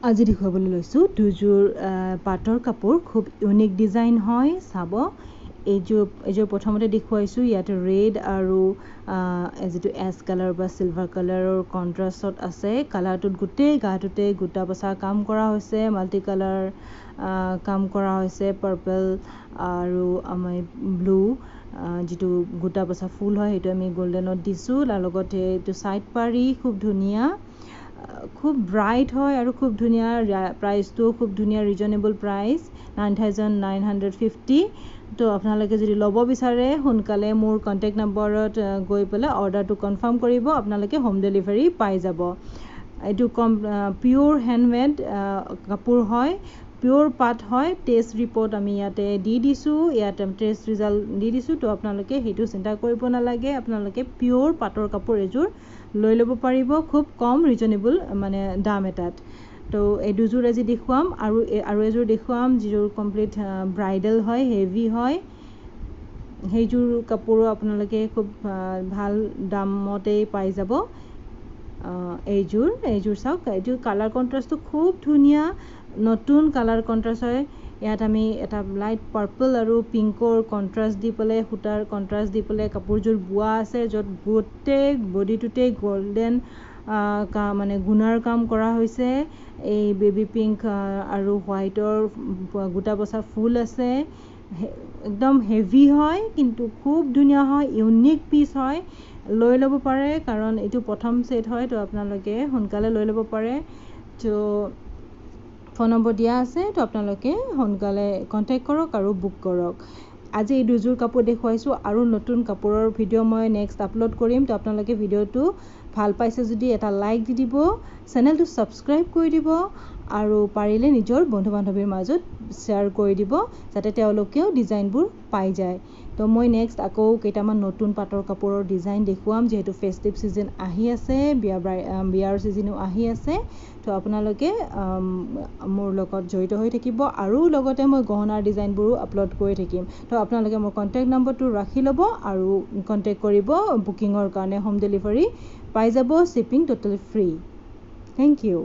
আজি দেখুৱাবলৈ লৈছোঁ দুযোৰ পাটৰ কাপোৰ খুব ইউনিক ডিজাইন হয় চাব এইযোৰ প্ৰথমতে দেখুৱাইছোঁ ইয়াতে ৰেড আৰু যিটো এছ কালাৰ বা চিলভাৰ কালাৰৰ কণ্ট্ৰাষ্টত আছে কালাৰটোত গোটেই গাটোতে গোটা বচা কাম কৰা হৈছে মাল্টি কালাৰ কাম কৰা হৈছে পাৰ্পল আৰু আমি ব্লু যিটো গোটা বচা ফুল হয় সেইটো আমি গোল্ডেনত দিছোঁ তাৰ লগতে এইটো ছাইড পাৰি খুব ধুনীয়া খুব ব্ৰাইট হয় আৰু খুব ধুনীয়া প্ৰাইচটো খুব ধুনীয়া ৰিজনেবল প্ৰাইচ 9,950 তো আপোনালোকে যদি ল'ব বিচাৰে সোনকালে মোৰ কণ্টেক্ট নম্বৰত গৈ পেলাই অৰ্ডাৰটো কনফাৰ্ম কৰিব আপোনালোকে হোম ডেলিভাৰী পাই যাব এইটো পিয়'ৰ হেণ্ডমেড কাপোৰ হয় পিয়'ৰ পাট হয় টেষ্ট ৰিপৰ্ট আমি ইয়াতে দি দিছোঁ ইয়াতে টেষ্ট ৰিজাল্ট দি দিছোঁ তো আপোনালোকে সেইটো চিন্তা কৰিব নালাগে আপোনালোকে পিয়'ৰ পাটৰ কাপোৰ এযোৰ লৈ ল'ব পাৰিব খুব কম ৰিজনেবল মানে দাম এটাত তো এই দুযোৰ আজি দেখুৱাম আৰু এযোৰ দেখুৱাম যিযোৰ কমপ্লিট ব্ৰাইডেল হয় হেভি হয় সেইযোৰ কাপোৰো আপোনালোকে খুব ভাল দামতেই পাই যাব এইযোৰ চাওক এইযোৰ কালাৰ কণ্ট্ৰাষ্টটো খুব ধুনীয়া নতুন কালাৰ কণ্ট্ৰাষ্ট হয় ইয়াত আমি এটা লাইট পাৰ্পল আৰু পিংকৰ কণ্ট্ৰাষ্ট দি পেলাই সূতাৰ কণ্ট্ৰাষ্ট দি পেলাই কাপোৰযোৰ বোৱা আছে য'ত গোটেই বডিটোতেই গল্ডেন মানে গুণাৰ কাম কৰা হৈছে এই বেবী পিংক আৰু হোৱাইটৰ গোটা বচা ফুল আছে একদম হেভি হয় কিন্তু খুব ধুনীয়া হয় ইউনিক পিচ হয় লৈ ল'ব পাৰে কাৰণ এইটো প্ৰথম ছেট হয় তো আপোনালোকে সোনকালে লৈ ল'ব পাৰে তো ফোন নম্বৰ দিয়া আছে তো আপোনালোকে সোনকালে কণ্টেক্ট কৰক আৰু বুক কৰক আজি এই দুযোৰ কাপোৰ দেখুৱাইছোঁ আৰু নতুন কাপোৰৰ ভিডিঅ' মই নেক্সট আপলোড কৰিম তো আপোনালোকে ভিডিঅ'টো ভাল পাইছে যদি এটা লাইক দি দিব চেনেলটো ছাবস্ক্ৰাইব কৰি দিব আৰু পাৰিলে নিজৰ বন্ধু বান্ধৱীৰ মাজত শ্বেয়াৰ কৰি দিব যাতে তেওঁলোকেও ডিজাইনবোৰ পাই যায় তো মই নেক্সট আকৌ কেইটামান নতুন পাটৰ কাপোৰৰ ডিজাইন দেখুৱাম যিহেতু ফেষ্টিভ ছিজন আহি আছে বিয়াৰ ছিজনো আহি আছে তো আপোনালোকে মোৰ লগত জড়িত হৈ থাকিব আৰু লগতে মই গহনাৰ ডিজাইনবোৰো আপলোড কৰি থাকিম তো আপোনালোকে মোৰ কণ্টেক্ট নম্বৰটো ৰাখি ল'ব আৰু কণ্টেক্ট কৰিব বুকিঙৰ কাৰণে হোম ডেলিভাৰী পাই যাব shipping totally free thank U